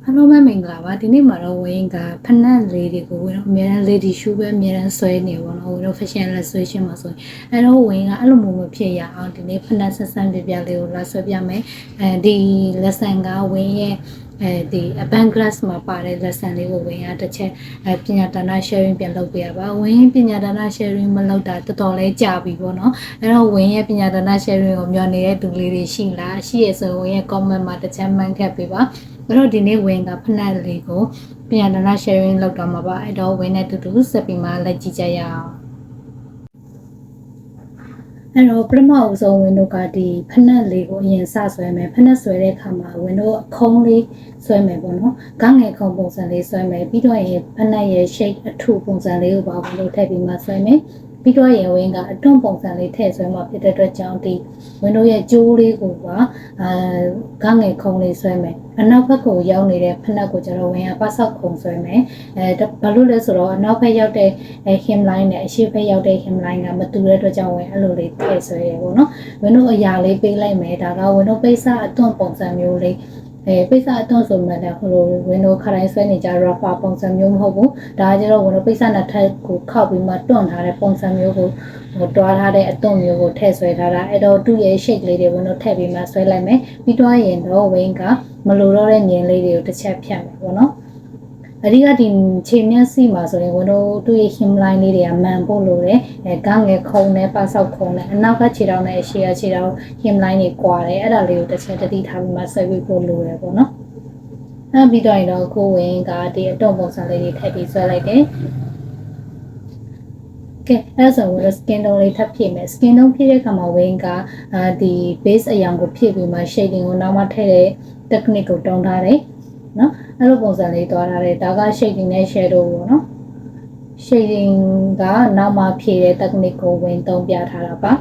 အားလုံးပဲမင်္ဂလာပါဒီနေ့မှာတော့ဝင်းကဖနက်လေးတွေကိုဝင်းတို့အများအား lady shoe ပဲအများအားဆွဲနေပေါ့နော်ဝင်းတို့ fashion လက်ဆွဲရှင်မှာဆိုရင်အဲ့တော့ဝင်းကအဲ့လိုမျိုးမဖြစ်ရအောင်ဒီနေ့ဖနက်ဆက်ဆန်းပြပြလေးကိုလာဆွဲပြမယ်ဒီ lesson ကဝင်းရဲ့ဒီ band class မှာပါတဲ့ lesson လေးကိုဝင်းကတစ်ချက်ပညာဒါန sharing ပြန်လုပ်ပေးရပါဝင်းပညာဒါန sharing မလုပ်တာတော်တော်လေးကြာပြီပေါ့နော်အဲ့တော့ဝင်းရဲ့ပညာဒါန sharing ကိုမျှော်နေတဲ့သူလေးတွေရှိလားရှိရဆိုဝင်းရဲ့ comment မှာတစ်ချက်မှန်ခက်ပေးပါအဲ့တော့ဒီနေ့ဝင်းကဖနက်လေးကိုပြန်လာ sharing လုပ်တော့မှာပါအဲ့တော့ဝင်းနဲ့တူတူဆက်ပြီးမှလိုက်ကြည့်ကြရအောင်အဲ့တော့ပထမအဆုံးဝင်းတို့ကဒီဖနက်လေးကိုအရင်စဆွဲမယ်ဖနက်ဆွဲတဲ့အခါမှာဝင်းတို့အခုံးလေးဆွဲမယ်ပေါ့နော်ခေါင်းငယ်ခုံပုံစံလေးဆွဲမယ်ပြီးတော့ရင်ဖနက်ရဲ့ shape အထူပုံစံလေးကိုပါဝင်းတို့ထည့်ပြီးမှဆွဲမယ်ပြီးတော့ရင်ဝင်းကအတွန်းပုံစံလေးထည့်ဆွဲမှာဖြစ်တဲ့အတွက်ကြောင့်ဒီဝင်းတို့ရဲ့ကြိုးလေးကိုပါခေါင်းငယ်ခုံလေးဆွဲမယ်အနောက်ဘက်ကိုရောက်နေတဲ့ဖနက်ကိုကျတော့ဝင်းကပတ်ဆောက်ခုံဆွဲမယ်ဘာလို့လဲဆိုတော့အနောက်ဘက်ရောက်တဲ့hem line နဲ့အရှေ့ဘက်ရောက်တဲ့ hem line ကမတူတဲ့အတွက်ကြောင့်ဝင်းအဲ့လိုလေးထည့်ဆွဲရပေါ့နော်ဝင်းတို့အရာလေးပေးလိုက်မယ်ဒါကဝင်းတို့ပိတ်စအတွန်းပုံစံမျိုးလေးပိတ်စအတွန်းဆိုမှလည်းဟိုဝင်းတို့ခတိုင်းဆွဲနေကြ rubber ပုံစံမျိုးမဟုတ်ဘူးဒါကကျတော့ဝင်းတို့ပိတ်စနဲ့ထပ်ကိုခောက်ပြီးမှတွန့်ထားတဲ့ပုံစံမျိုးကိုတွားထားတဲ့အတွန့်မျိုးကိုထည့်ဆွဲထားတာအဲ့တော့သူ့ရဲ့ shape လေးတွေဝင်းတို့ထည့်ပြီးမှဆွဲလိုက်မယ်ပြီးတော့ရင်တော့ဝင်းကမလိုတော့တဲ့မြင်လေးတွေကိုတစ်ချက်ဖြတ်မယ်ပေါ့နော်အဓိကဒီခြေမျက်စိမှာဆိုရင်ဝင်းတို့သူ့ရဲ့ hem line လေးတွေကမှန်ဖို့လိုတယ်ခေါင်းငယ်ခုံနဲ့ပတ်ဆောက်ခုံနဲ့အနောက်ကခြေထောက်နဲ့အရှေ့ကခြေထောက် hem line တွေကွာတယ်အဲ့ဒါလေးကိုတစ်ချက်တတိထားပြီးမှဆွဲပြီးဖို့လိုတယ်ပေါ့နော်အဲ့ပြီးတော့ရင်တော့ကိုဝင်းကဒီအတုံးပုံစံလေးတွေထည့်ပြီးဆွဲလိုက်တယ်ကဲအဲ့ဆိုရင် skin tone လေးထပ်ဖြည့်မယ် skin tone ဖြည့်တဲ့အခါမှာဝင်းကဒီ base အရောင်ကိုဖြည့်ပြီးမှ shading ကိုနောက်မှထည့်တဲ့ technique ကိုတုံးထားတယ်နော်အဲ့လိုပုံစံလေးတွားထားတယ်ဒါက shading နဲ့ shadow ပေါ့နော် shading ကနောက်မှဖြည့်တဲ့ technique ကိုဝင်သုံးပြထားတာပါ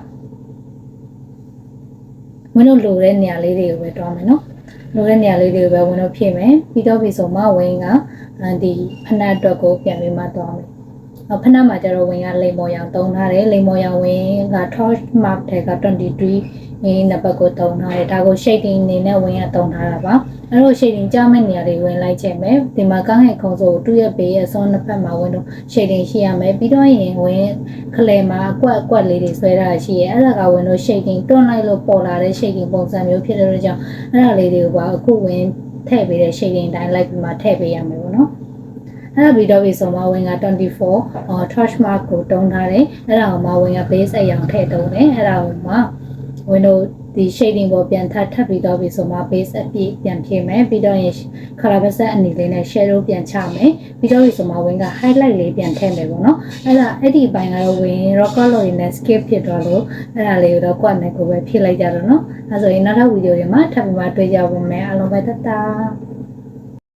ဝင်းတို့လိုတဲ့နေရာလေးတွေကိုပဲတွားမယ်နော်လိုတဲ့နေရာလေးတွေကိုပဲဝင်းတို့ဖြည့်မယ်ပြီးတော့ပြီဆိုမှဝင်းကဒီဖနက်အတွက်ကိုပြန်ပြီးမှတွားမယ်ဖနက်မှာကျတော့ဝင်းကလိမ်မော်ရောင်တုံးထားတယ်လိမ်မော်ရောင်ဝင်းက torch mark တဲ့က23နံပါတ်ကိုတုံးထားတယ်ဒါကို shading အနေနဲ့ဝင်းကတုံးထားတာပါအဲ့တော့ shading ကြားမဲ့နေရာလေးဝင်လိုက်ချက်မယ်ဒီမှာကောင်းငယ်ခုံးစိုးကိုသူ့ရဲ့ဘေးရဲ့စွန်းနှစ်ဖက်မှာဝင်းတို့ shading ရှိရမယ်ပြီးတော့ရင်ဝင်းခလဲမှာအကွက်လေးတွေဆွဲထားရှိရဲအဲ့ဒါကဝင်းတို့ shading တွန်းလိုက်လို့ပေါ်လာတဲ့ shading ပုံစံမျိုးဖြစ်တဲ့အတွက်ကြောင့်အဲ့ဒါလေးတွေကိုပါအခုဝင်းထည့်ပေးတဲ့ shading တိုင်းလိုက်ပြီးမှထည့်ပေးရမယ်ပေါ့နော်အဲ့ဒါပြီးတော့ပြီဆိုမှဝင်းက24 touch mark ကိုတုံးထားတယ်အဲ့ဒါကိုမှဝင်းက base အရောင်ထည့်တုံးတယ်အဲ့ဒါကိုမှဝင်းတို့ဒီ shading ပေါ်ပြန်ထပ်ပြီးတော့ပြီဆိုမှ base အပြည့်ပြန်ဖြည့်မယ်ပြီးတော့ရင် color palette အနေလေးနဲ့ shadow ပြန်ချမယ်ပြီးတော့ပြီဆိုမှဝင်းက highlight လေးပြန်ထည့်မယ်ပေါ့နော်အဲ့ဒီအပိုင်းကတော့ဝင်း rock color တွေနဲ့ skip ဖြစ်သွားလို့အဲ့ဒါလေးကိုတော့ quad နဲ့ကိုပဲဖြည့်လိုက်ကြတော့နော်အဲ့ဆိုရင်နောက်ထပ်ဗီဒီယိုတွေမှာထပ်ပြီးမှတွေ့ကြပါမယ်အားလုံးပဲတတ်တာ